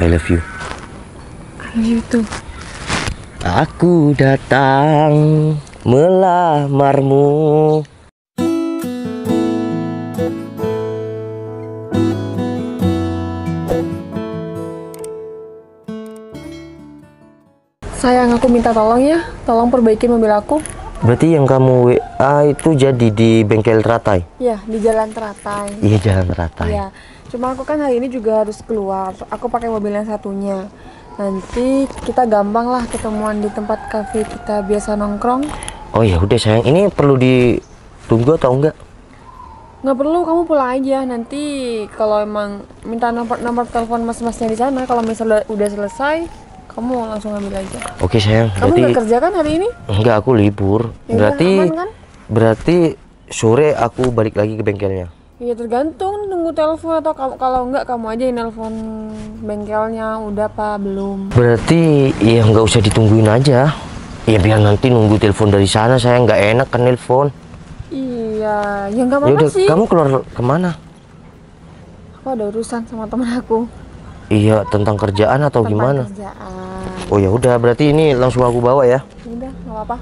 I love you. I love you too. Aku datang melamarmu. Sayang, aku minta tolong ya, tolong perbaikin mobil aku. Berarti yang kamu WA itu jadi di bengkel Teratai? Ya, di Jalan Teratai. Iya, Jalan Teratai. Iya, cuma aku kan hari ini juga harus keluar. Aku pakai mobil yang satunya. Nanti kita gampang lah ketemuan di tempat kafe kita biasa nongkrong. Oh ya udah sayang, ini perlu ditunggu atau enggak? Nggak perlu, kamu pulang aja. Nanti kalau emang minta nomor telepon mas-masnya di sana, kalau misalnya udah selesai, kamu langsung ambil aja. Oke sayang. Kamu nggak kerja kan hari ini? Enggak, aku libur. Yaudah, aman kan? Berarti sore aku balik lagi ke bengkelnya. Iya, tergantung nunggu telepon atau kalau enggak kamu aja yang nelpon bengkelnya udah apa belum. Berarti ya nggak usah ditungguin aja. Ya biar nanti nunggu telepon dari sana, saya nggak enak kan nelpon. Iya, ya nggak apa-apa Yaudah, sih. kamu keluar kemana? Aku ada urusan sama temen aku. Iya, tentang kerjaan atau Tentang gimana? kerjaan. Oh ya udah, berarti ini langsung aku bawa ya. Udah, nggak apa-apa.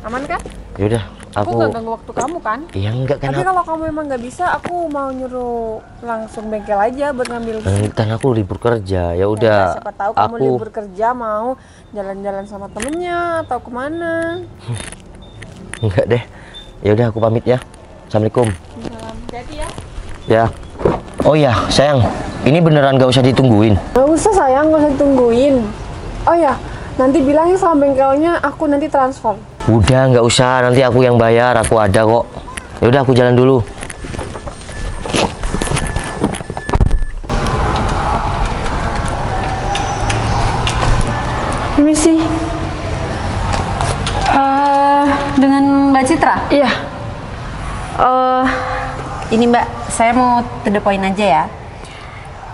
Aman kan? Yaudah, Aku nggak ganggu waktu kamu kan? Iya enggak kan. Tapi kalau kamu emang nggak bisa, aku mau nyuruh langsung bengkel aja buat ngambil. Kan aku libur kerja, ya udah. Siapa tahu kamu libur kerja mau jalan-jalan sama temennya atau kemana? Enggak deh. Ya udah, aku pamit ya. Assalamualaikum. Hati-hati ya. Ya. Oh ya sayang, ini beneran gak usah ditungguin? Nggak usah sayang, nggak usah ditungguin. Oh ya, nanti bilangin sama bengkelnya aku nanti transfer. Udah nggak usah, nanti aku yang bayar, aku ada kok. Ya udah, aku jalan dulu. Permisi. Dengan Mbak Citra? Iya. Ini Mbak, saya mau to the point aja ya.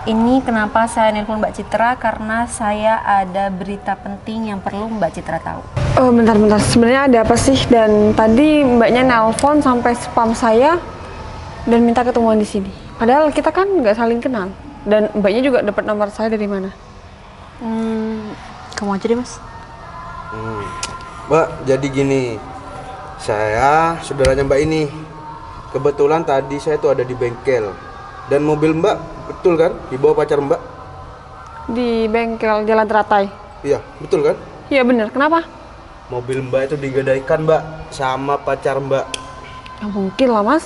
Ini kenapa saya nelpon Mbak Citra, karena saya ada berita penting yang perlu Mbak Citra tahu. Oh, bentar-bentar. Sebenarnya ada apa sih? Dan tadi mbaknya nelpon sampai spam saya dan minta ketemuan di sini. Padahal kita kan nggak saling kenal. Dan mbaknya juga dapat nomor saya dari mana? Kamu aja deh, Mas. Mbak, jadi gini. Saya saudaranya Mbak ini. Kebetulan tadi saya tuh ada di bengkel. Dan mobil Mbak, betul kan? Dibawa pacar Mbak? Di bengkel Jalan Teratai. Iya, betul kan? Iya bener. Kenapa? Mobil Mbak itu digadaikan Mbak sama pacar Mbak. Nggak mungkin lah mas.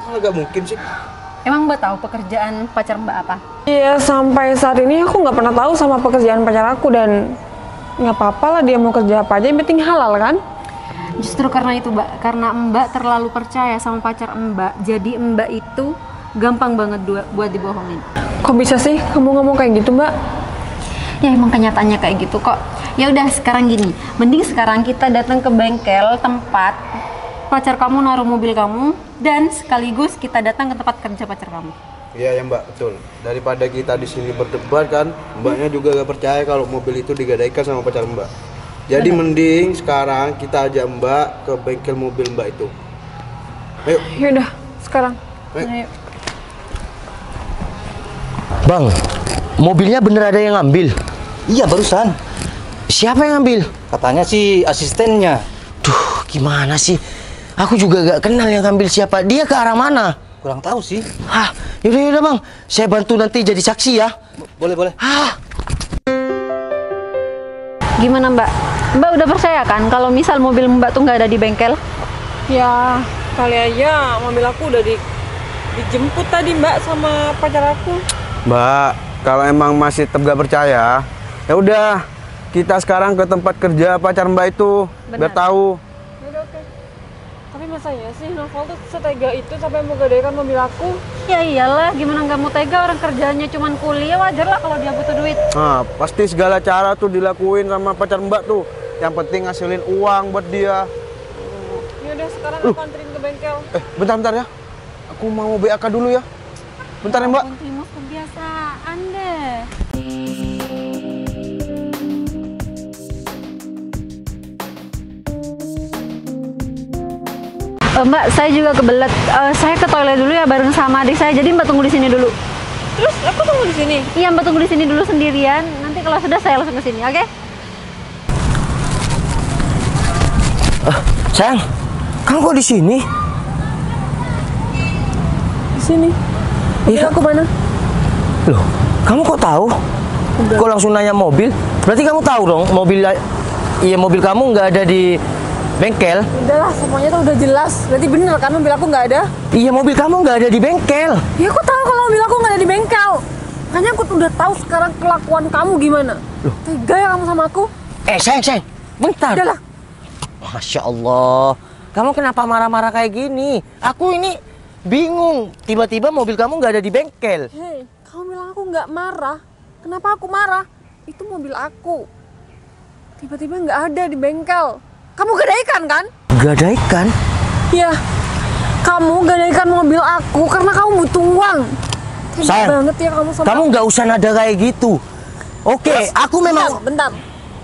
Malah gak mungkin sih. Emang Mbak tahu pekerjaan pacar Mbak apa? Iya, sampai saat ini aku nggak pernah tahu sama pekerjaan pacar aku. Dan nggak apa-apa lah dia mau kerja apa aja, yang penting halal kan? Justru karena itu Mbak, karena Mbak terlalu percaya sama pacar Mbak, jadi Mbak itu gampang banget buat dibohongin. Kok bisa sih kamu ngomong kayak gitu mbak? Ya emang kenyataannya kayak gitu kok. Ya udah, sekarang gini, mending sekarang kita datang ke bengkel tempat pacar kamu naruh mobil kamu, dan sekaligus kita datang ke tempat kerja pacar kamu. Iya ya Mbak, betul. Daripada kita di sini berdebat kan, Mbaknya juga gak percaya kalau mobil itu digadaikan sama pacar Mbak. Jadi mending sekarang kita ajak Mbak ke bengkel mobil Mbak itu. Ayo. Yaudah, sekarang. Ayo. Bang, mobilnya bener ada yang ngambil? Iya barusan. Siapa yang ngambil? Katanya sih asistennya. Duh, gimana sih? Aku juga gak kenal yang ngambil siapa. Dia ke arah mana? Kurang tahu sih. Hah, yaudah bang, saya bantu nanti jadi saksi ya. Boleh. Hah. Gimana Mbak? Mbak udah percaya kan kalau misal mobil Mbak tuh nggak ada di bengkel? Ya, kali aja mobil aku udah dijemput tadi mbak sama pacar aku. Mbak, kalau emang masih tetap gak percaya, ya udah kita sekarang ke tempat kerja pacar Mbak itu. Benar. Biar tahu. Yaudah, oke. Tapi masa ya sih Novel tuh setega itu sampai mau gadaikan mobil aku? Ya iyalah, gimana nggak mau tega, orang kerjanya cuman kuliah, wajar lah kalau dia butuh duit. Nah, pasti segala cara tuh dilakuin sama pacar Mbak tuh. Yang penting ngasilin uang buat dia. Yaudah, sekarang aku anterin ke bengkel. Bentar ya. Aku mau BAK dulu ya. Bentar ya Mbak. Timus kebiasaan deh. Mbak, saya juga kebelet. Saya ke toilet dulu ya bareng sama adik saya. Jadi Mbak tunggu di sini dulu. Terus aku tunggu di sini. Iya, Mbak tunggu di sini dulu sendirian. Nanti kalau sudah saya langsung ke sini, oke? Sayang, kamu kok di sini? Di sini. Mobil Iya. aku mana? Loh, kamu kok tahu? Kok langsung nanya mobil? Berarti kamu tahu dong mobil kamu nggak ada di bengkel. Udahlah, semuanya tuh udah jelas. Berarti bener kan mobil aku nggak ada? Iya, mobil kamu nggak ada di bengkel. Ya aku tahu kalau mobil aku nggak ada di bengkel. Makanya aku udah tahu sekarang kelakuan kamu gimana. Tega ya kamu sama aku? Sayang, bentar. Udahlah. Masya Allah, kamu kenapa marah-marah kayak gini? Aku ini bingung. Tiba-tiba mobil kamu nggak ada di bengkel. Hei, kamu bilang aku nggak marah. Kenapa aku marah? Itu mobil aku. Tiba-tiba nggak ada di bengkel. Kamu gadaikan kan? Gadaikan? Iya. Kamu gadaikan mobil aku karena kamu butuh uang. Tega Sayang, banget ya kamu sama kamu aku. nggak usah nada kayak gitu. Oke, aku memang... Bentar.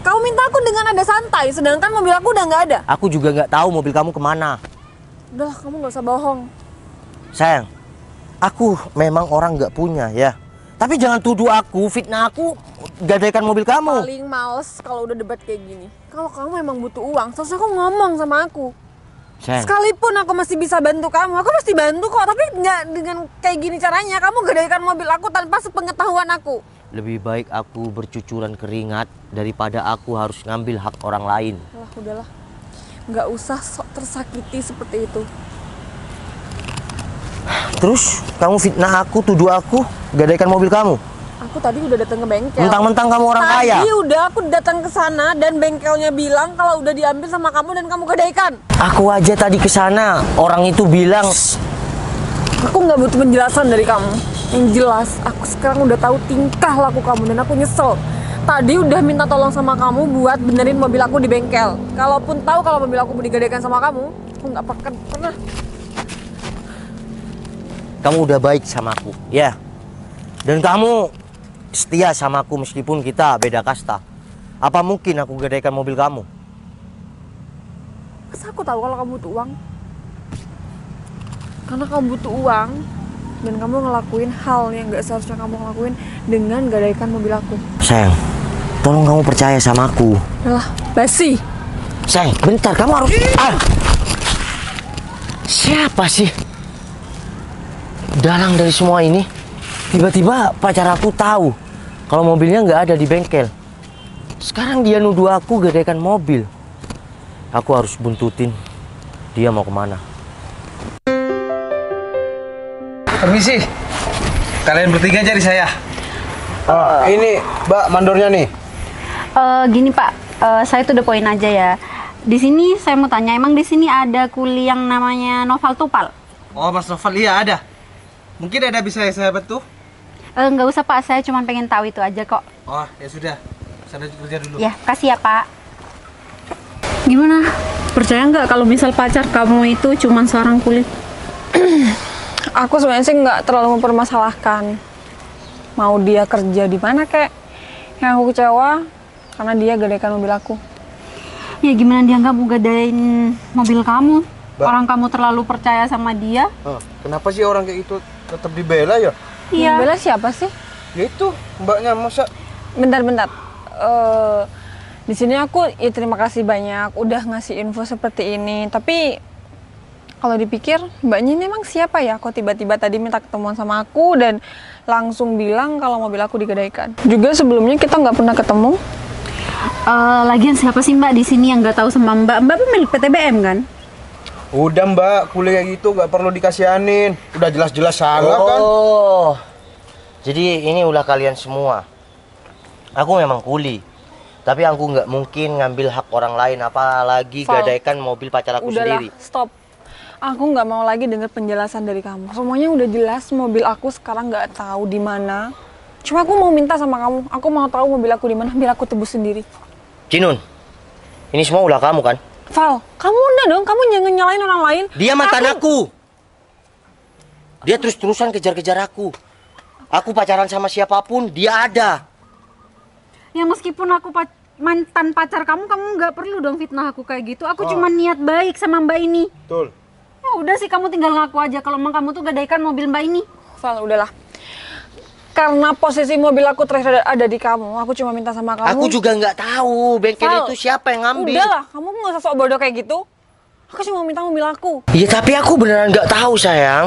Kamu minta aku dengan nada santai, sedangkan mobil aku udah nggak ada. Aku juga nggak tahu mobil kamu kemana. Udahlah, kamu nggak usah bohong. Sayang, aku memang orang nggak punya ya. Tapi jangan tuduh aku, fitnah aku gadaikan mobil kamu. Paling males kalau udah debat kayak gini. Kalau kamu emang butuh uang, seharusnya aku ngomong sama aku. Sayang, Sekalipun aku masih bisa bantu kamu, aku pasti bantu kok. Tapi nggak dengan kayak gini caranya. Kamu gadaikan mobil aku tanpa sepengetahuan aku. lebih baik aku bercucuran keringat daripada aku harus ngambil hak orang lain. Udahlah. Nggak usah sok tersakiti seperti itu. Terus kamu fitnah aku, tuduh aku gadaikan mobil kamu. Aku tadi udah datang ke bengkel. Mentang-mentang kamu orang kaya. Tadi udah aku datang ke sana dan bengkelnya bilang kalau udah diambil sama kamu dan kamu gadaikan. Aku aja tadi ke sana, orang itu bilang Aku nggak butuh penjelasan dari kamu. Yang jelas, aku sekarang udah tahu tingkah laku kamu dan aku nyesel. Tadi udah minta tolong sama kamu buat benerin mobil aku di bengkel. Kalaupun tahu kalau mobil aku mau digadaikan sama kamu, aku nggak pernah. kamu udah baik sama aku, ya. Dan kamu setia sama aku meskipun kita beda kasta. Apa mungkin aku gadaikan mobil kamu? Masa aku tahu kalau kamu butuh uang? Karena kamu butuh uang dan kamu ngelakuin hal yang nggak seharusnya kamu ngelakuin dengan gadaikan mobil aku. Sayang, tolong kamu percaya sama aku. Yalah, basi. Sayang, bentar, kamu harus... Siapa sih dalang dari semua ini? Tiba-tiba pacar aku tahu kalau mobilnya nggak ada di bengkel. Sekarang dia nuduh aku gadaikan mobil. Aku harus buntutin dia mau kemana. Permisi. Kalian bertiga cari saya. Ini Mbak mandornya nih. Gini Pak, saya tuh udah poin aja ya. Di sini saya mau tanya, emang di sini ada kuli yang namanya Noval Tupal? Oh, Mas Noval, iya ada. Mungkin ada bisa saya bantu? Nggak usah Pak, saya cuma pengen tahu itu aja kok. Oh, ya sudah. Sana kerja dulu. Ya, kasih ya Pak. Gimana? Percaya nggak kalau misal pacar kamu itu cuma seorang kuli? Aku sebenarnya sih nggak terlalu mempermasalahkan mau dia kerja di mana kek. Yang aku kecewa karena dia gadaikan mobil aku. Ya gimana dia nggak mau gadain mobil kamu? Mbak. Orang kamu terlalu percaya sama dia. Kenapa sih orang kayak itu tetap dibela ya? Iya. Yang bela siapa sih? Ya itu mbaknya, masa Bentar. Di sini aku ya terima kasih banyak udah ngasih info seperti ini. Tapi kalau dipikir mbaknya ini emang siapa ya? Kok tiba-tiba tadi minta ketemuan sama aku dan langsung bilang kalau mobil aku digadaikan. Juga sebelumnya kita nggak pernah ketemu. Lagian siapa sih Mbak di sini yang nggak tahu sama Mbak? Mbak pemilik PTBM kan? udah mbak, kuliah kayak gitu gak perlu dikasihanin. Udah jelas-jelas salah kan. Oh, jadi ini ulah kalian semua. Aku memang kuli, tapi aku nggak mungkin ngambil hak orang lain, apalagi Val, gadaikan mobil pacar aku sendiri. Stop. Aku nggak mau lagi dengar penjelasan dari kamu. Semuanya udah jelas, mobil aku sekarang nggak tahu di mana. Cuma aku mau minta sama kamu, aku mau tahu mobil aku di mana biar aku tebus sendiri. Cinun, ini semua ulah kamu kan? Val, kamu udah dong, kamu jangan nyalain orang lain. Dia mantan aku. Dia terus-terusan kejar-kejar aku. Aku pacaran sama siapapun, dia ada. Ya meskipun aku mantan pacar kamu nggak perlu dong fitnah aku kayak gitu. Aku cuma niat baik sama Mbak ini. Betul. Ya udah sih kamu tinggal ngaku aja kalau emang kamu tuh gadaikan mobil Mbak ini. Val, udahlah. Karena posisi mobil aku terakhir ada di kamu, aku cuma minta sama kamu. Aku juga nggak tahu bengkel Val, itu siapa yang ngambil. Udahlah, kamu nggak usah sok bodoh kayak gitu. Aku cuma minta mobil aku. Iya tapi aku beneran nggak tahu sayang.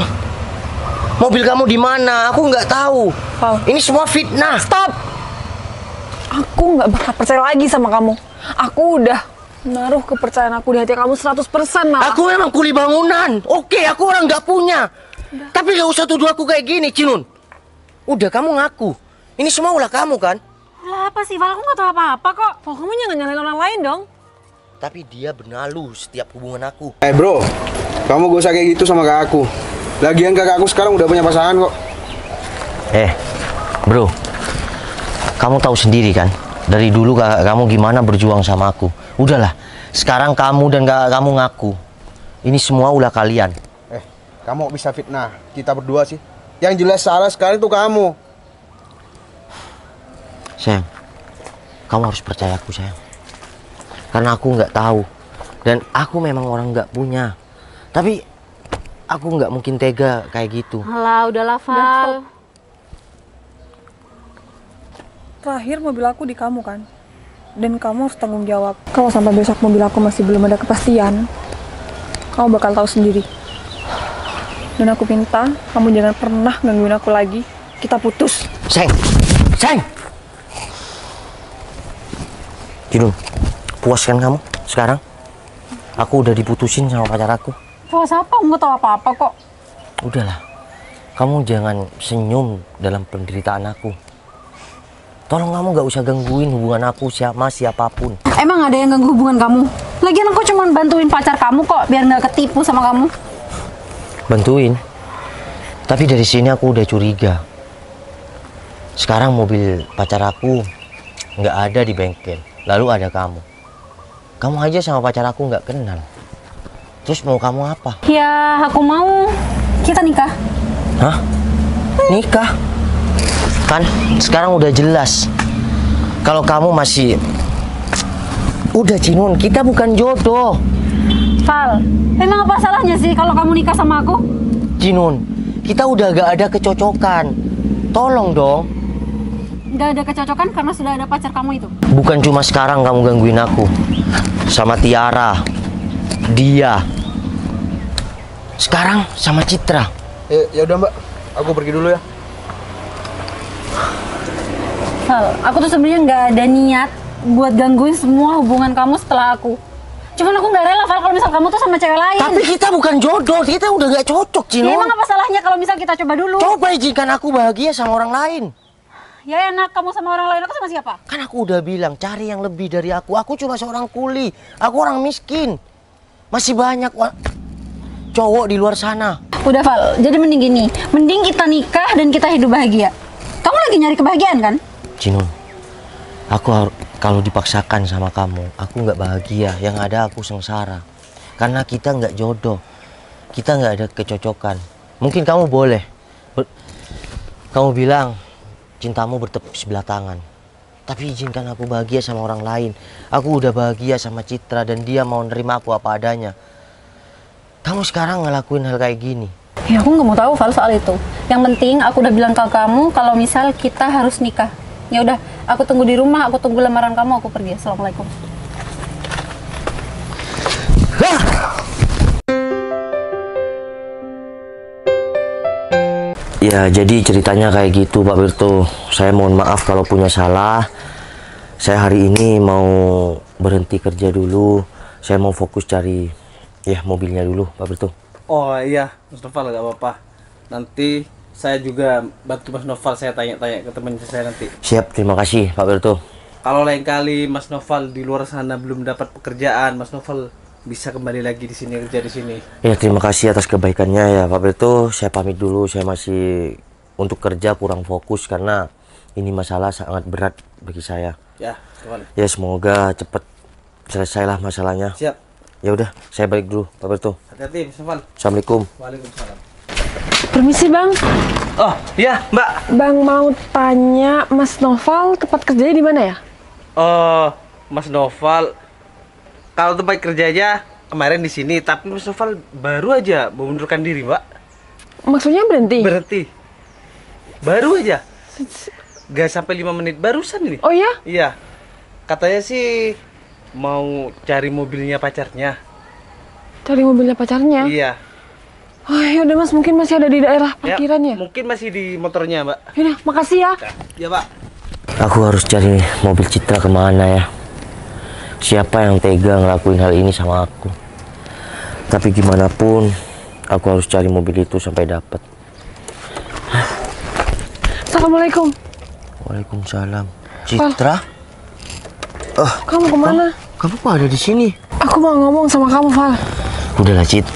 Mobil kamu di mana? Aku nggak tahu. Val. Ini semua fitnah. Stop. Aku nggak bakal percaya lagi sama kamu. Aku udah naruh kepercayaan aku di hati kamu 100% malah. Aku memang kuli bangunan. Oke, aku orang nggak punya. Tapi nggak usah tuduh aku kayak gini, Cinun. Udah, kamu ngaku. Ini semua ulah kamu kan? Lah apa sih, Val? Aku nggak tahu apa-apa kok. Oh, kamu jangan nyalain orang lain dong. Tapi dia benalu setiap hubungan aku. Bro, kamu gak usah kayak gitu sama kakak aku. Lagian kakak aku sekarang udah punya pasangan kok. Bro, kamu tahu sendiri kan? Dari dulu kakak kamu gimana berjuang sama aku. Udahlah, sekarang kamu dan kakak kamu ngaku. Ini semua ulah kalian. Kamu bisa fitnah kita berdua sih. Yang jelas salah sekarang itu kamu. Sayang, kamu harus percaya aku sayang. Karena aku nggak tahu. Dan aku memang orang nggak punya. Tapi aku nggak mungkin tega kayak gitu. Alah, udahlah, Val. Terakhir mobil aku di kamu kan. Dan kamu harus tanggung jawab. Kalau sampai besok mobil aku masih belum ada kepastian, kamu bakal tahu sendiri. Dan aku minta kamu jangan pernah gangguin aku lagi. Kita putus. Sayang, sayang. Jinun, puas kan kamu sekarang? Aku udah diputusin sama pacar aku. Puas apa? Nggak tahu apa-apa kok. Udahlah, kamu jangan senyum dalam penderitaan aku. Tolong kamu nggak usah gangguin hubungan aku sama siapapun. Emang ada yang ganggu hubungan kamu? Lagian aku cuma bantuin pacar kamu kok, biar nggak ketipu sama kamu. Bantuin. Tapi dari sini aku udah curiga. Sekarang mobil pacar aku nggak ada di bengkel. Lalu ada kamu. Kamu aja sama pacar aku nggak kenal. Terus mau kamu apa? Ya, aku mau kita nikah. Hah? Nikah? Kan sekarang udah jelas. Kalau kamu masih... Udah Cinun, kita bukan jodoh. Val, emang apa salahnya sih kalau kamu nikah sama aku? Cinun, kita udah gak ada kecocokan. Tolong dong. Nggak ada kecocokan karena sudah ada pacar kamu itu. Bukan cuma sekarang kamu gangguin aku. Sama Tiara. Dia. Sekarang sama Citra. Ya udah Mbak, aku pergi dulu ya. Val, aku tuh sebenarnya nggak ada niat buat gangguin semua hubungan kamu setelah aku. Cuman aku nggak rela, Val, kalau misal kamu tuh sama cewek lain. Tapi kita bukan jodoh, kita udah gak cocok, Ya Cinun. emang apa salahnya kalau misal kita coba dulu? Coba izinkan aku bahagia sama orang lain. Ya enak, kamu sama orang lain, aku sama siapa? Kan aku udah bilang, cari yang lebih dari aku. Aku cuma seorang kuli, aku orang miskin. Masih banyak cowok di luar sana. Udah, Val, jadi mending gini. Mending kita nikah dan kita hidup bahagia. Kamu lagi nyari kebahagiaan kan? Cinun, kalau dipaksakan sama kamu, aku nggak bahagia. Yang ada aku sengsara. Karena kita nggak jodoh, kita nggak ada kecocokan. Mungkin kamu boleh, kamu bilang cintamu bertepuk sebelah tangan. Tapi izinkan aku bahagia sama orang lain. Aku udah bahagia sama Citra dan dia mau nerima aku apa adanya. Kamu sekarang ngelakuin hal kayak gini. Ya aku nggak mau tahu, Val, soal itu. Yang penting aku udah bilang ke kamu kalau misal kita harus nikah. Ya udah, aku tunggu di rumah, aku tunggu lamaran kamu, aku pergi. Assalamualaikum. Ya jadi ceritanya kayak gitu Pak Wirto. Saya mohon maaf kalau punya salah. Saya hari ini mau berhenti kerja dulu. Saya mau fokus cari mobilnya dulu Pak Wirto. Oh iya, Mas Noval nggak apa-apa. Nanti saya juga bantu Mas Noval, saya tanya-tanya ke teman saya nanti. Siap, terima kasih Pak Wirto. Kalau lain kali Mas Noval di luar sana belum dapat pekerjaan, Mas Noval bisa kembali lagi di sini, kerja di sini. Ya terima kasih atas kebaikannya ya Pak Wirto. Saya pamit dulu, saya masih untuk kerja kurang fokus karena ini masalah sangat berat bagi saya. Ya, kawan. Ya semoga cepat selesailah masalahnya. Siap. Ya udah, saya balik dulu Pak Wirto. Hati-hati, Mas Noval. Assalamualaikum. Waalaikumsalam. Permisi bang. Oh iya Mbak. Bang mau tanya Mas Noval tempat kerjanya di mana ya? Oh Mas Noval, kalau tempat kerjanya kemarin di sini, tapi Mas Noval baru aja mengundurkan diri, Mbak. Maksudnya berhenti? Berhenti. Baru aja. Gak sampai 5 menit barusan ini. Oh ya? Iya. Katanya sih mau cari mobilnya pacarnya. Cari mobilnya pacarnya? Iya. Oh ya udah Mas, mungkin masih ada di daerah Ya, parkirannya. mungkin masih di motornya, Mbak. Yaudah, makasih ya. Ya, Pak. Aku harus cari mobil Citra kemana ya? Siapa yang tega ngelakuin hal ini sama aku? Tapi gimana pun, aku harus cari mobil itu sampai dapat. Assalamualaikum. Waalaikumsalam. Citra? Kamu kemana? Kamu kok ada di sini? Aku mau ngomong sama kamu, Val. Udahlah, Cit.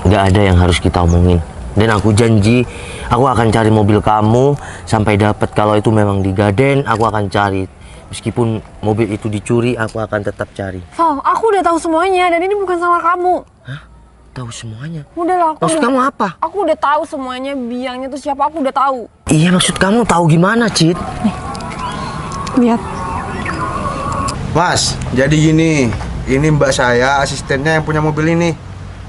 Nggak ada yang harus kita omongin. Dan aku janji, aku akan cari mobil kamu sampai dapat. Kalau itu memang di Gaden, aku akan cari. Meskipun mobil itu dicuri, aku akan tetap cari. Val, aku udah tahu semuanya dan ini bukan salah kamu. Hah? Tahu semuanya? Udahlah, Maksud kamu apa? Aku udah tahu semuanya, biangnya tuh siapa, aku udah tahu. Iya, maksud kamu tahu gimana, Cit? Lihat. Mas, jadi gini, ini mbak saya, asistennya yang punya mobil ini.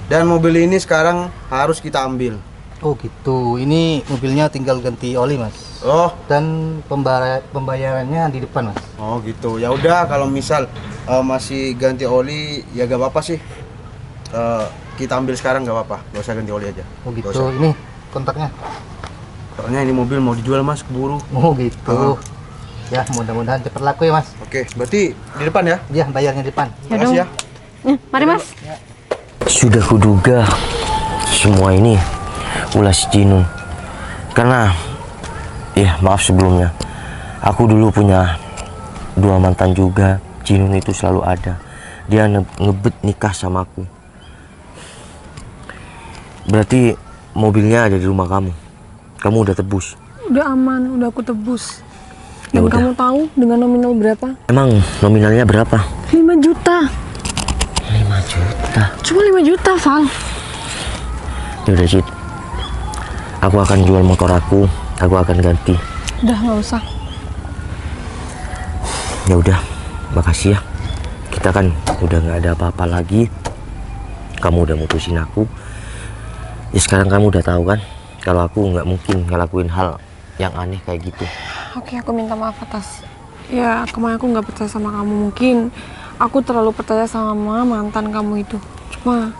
Dan mobil ini sekarang harus kita ambil. Oh gitu, ini mobilnya tinggal ganti oli mas. Oh, Dan pembayarannya di depan mas. oh gitu. Ya udah, kalau misal masih ganti oli, ya gak apa-apa sih. Kita ambil sekarang gak apa-apa, gak usah ganti oli aja. Oh Gak gitu, usah. ini kontaknya. Soalnya ini mobil mau dijual mas, keburu. Oh gitu. Ya mudah-mudahan cepat laku ya mas. Oke, berarti di depan ya. Ya bayarnya di depan. Makasih ya. Mari Mas. Sudah kuduga semua ini ulah si Jinun. Karena, ya maaf sebelumnya, aku dulu punya 2 mantan juga. Jinun itu selalu ada. Dia ngebet nikah sama aku. Berarti mobilnya ada di rumah kamu. Kamu udah tebus. Udah aman, udah aku tebus. Ya Dan udah. kamu tahu dengan nominal berapa? Emang nominalnya berapa? 5 juta. 5 juta. Cuma 5 juta, Val. Yaudah, Cid. Aku akan jual motor aku akan ganti. Udah nggak usah. Ya udah, makasih ya. Kita kan udah nggak ada apa-apa lagi. Kamu udah mutusin aku. Ya sekarang kamu udah tahu kan, kalau aku nggak mungkin ngelakuin hal yang aneh kayak gitu. Oke, aku minta maaf atas. Ya, kemarin aku nggak percaya sama kamu. Mungkin aku terlalu percaya sama mantan kamu itu. Cuma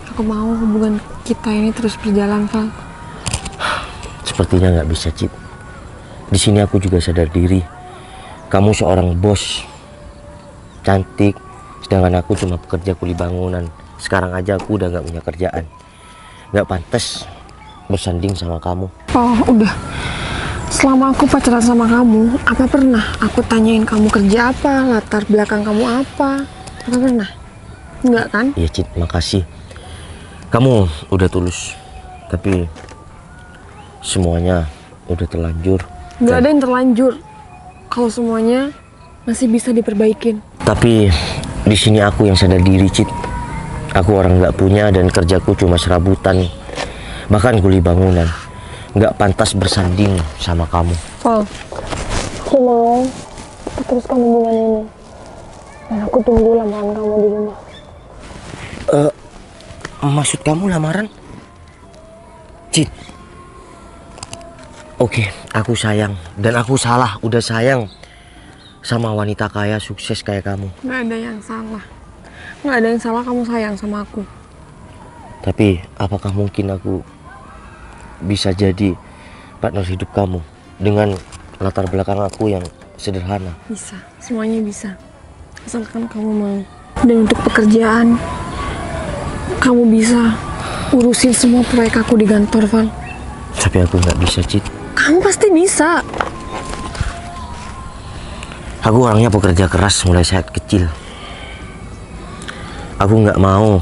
aku mau hubungan kita ini terus berjalan, Val. Sepertinya nggak bisa, Cid. Di sini aku juga sadar diri. Kamu seorang bos, cantik, sedangkan aku cuma pekerja kuli bangunan. Sekarang aja aku udah nggak punya kerjaan, nggak pantas bersanding sama kamu. Oh, udah. Selama aku pacaran sama kamu, apa pernah aku tanyain kamu kerja apa, latar belakang kamu apa? Apa pernah? Enggak kan? Iya, Cid, makasih. Kamu udah tulus, tapi semuanya udah terlanjur. Nggak ada yang terlanjur. Kalau semuanya masih bisa diperbaikin. Tapi di sini aku yang sadar diri, Cid. Aku orang nggak punya dan kerjaku cuma serabutan, bahkan kuli bangunan. Nggak pantas bersanding sama kamu. Val, aku mau teruskan hubungan ini. Dan aku tunggu lamaran kamu di rumah. Maksud kamu lamaran? Cid. Oke, aku sayang. Dan aku salah, udah sayang sama wanita kaya sukses kayak kamu. Nggak ada yang salah. Nggak ada yang salah kamu sayang sama aku. Tapi apakah mungkin aku bisa jadi partner hidup kamu dengan latar belakang aku yang sederhana? Bisa, semuanya bisa. Asalkan kamu mau. Dan untuk pekerjaan, kamu bisa urusin semua proyek aku di kantor, Val. Tapi aku nggak bisa, Cid. Kamu pasti bisa. Aku orangnya pekerja keras mulai saat kecil. Aku nggak mau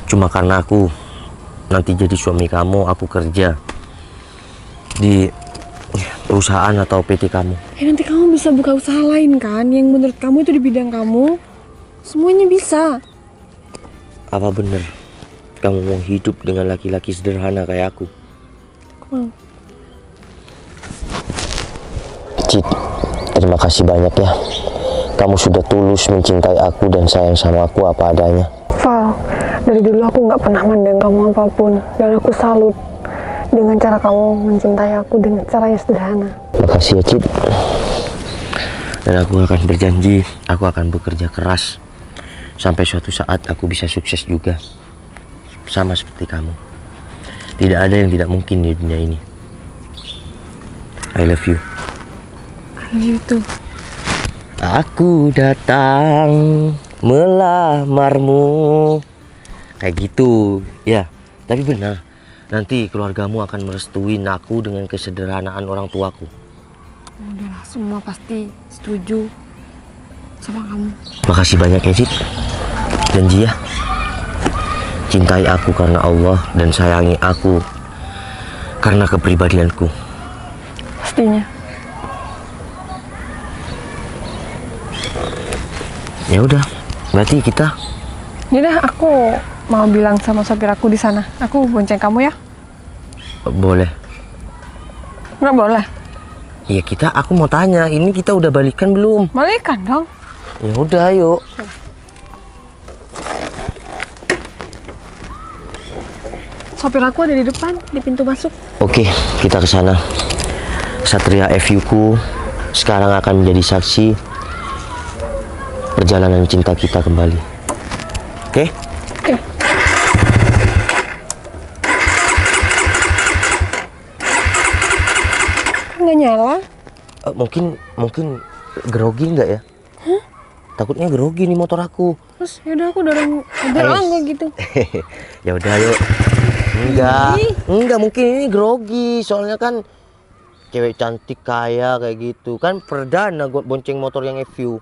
cuma karena aku nanti jadi suami kamu, aku kerja di perusahaan atau PT kamu. Ya nanti kamu bisa buka usaha lain kan, yang menurut kamu itu di bidang kamu. Semuanya bisa. Apa bener kamu mau hidup dengan laki-laki sederhana kayak aku? Cid, terima kasih banyak ya. Kamu sudah tulus mencintai aku dan sayang sama aku apa adanya. Val, dari dulu aku nggak pernah mandang kamu apapun. Dan aku salut dengan cara kamu mencintai aku dengan cara yang sederhana. Makasih ya, Cid. Dan aku akan berjanji, aku akan bekerja keras sampai suatu saat aku bisa sukses juga. Sama seperti kamu. Tidak ada yang tidak mungkin di dunia ini. I love you. I love you too. Aku datang melamarmu. Kayak gitu, ya. Tapi benar, nanti keluargamu akan merestuin aku dengan kesederhanaan orang tuaku. Udahlah, semua pasti setuju sama kamu. Makasih banyak ya, Cid. Janji ya. Cintai aku karena Allah dan sayangi aku karena kepribadianku. Pastinya. Ya udah, berarti kita. Yaudah, aku mau bilang sama sopir aku di sana. Aku bonceng kamu ya? Boleh. Nggak boleh? Iya kita, aku mau tanya, ini kita udah balikan belum? Balikan dong. Ya udah, ayo. Sopir aku ada di depan, di pintu masuk. Oke, kita ke sana. Satria FU ku sekarang akan menjadi saksi perjalanan cinta kita kembali. Oke? Oke. Nggak nyala? Mungkin grogi nggak ya? Hah? Takutnya grogi nih motor aku. Terus yaudah aku dorong aja lah nggak gitu. Ya udah, yuk. Enggak mungkin ini grogi, soalnya kan cewek cantik kaya kayak gitu kan, perdana gue bonceng motor yang FU.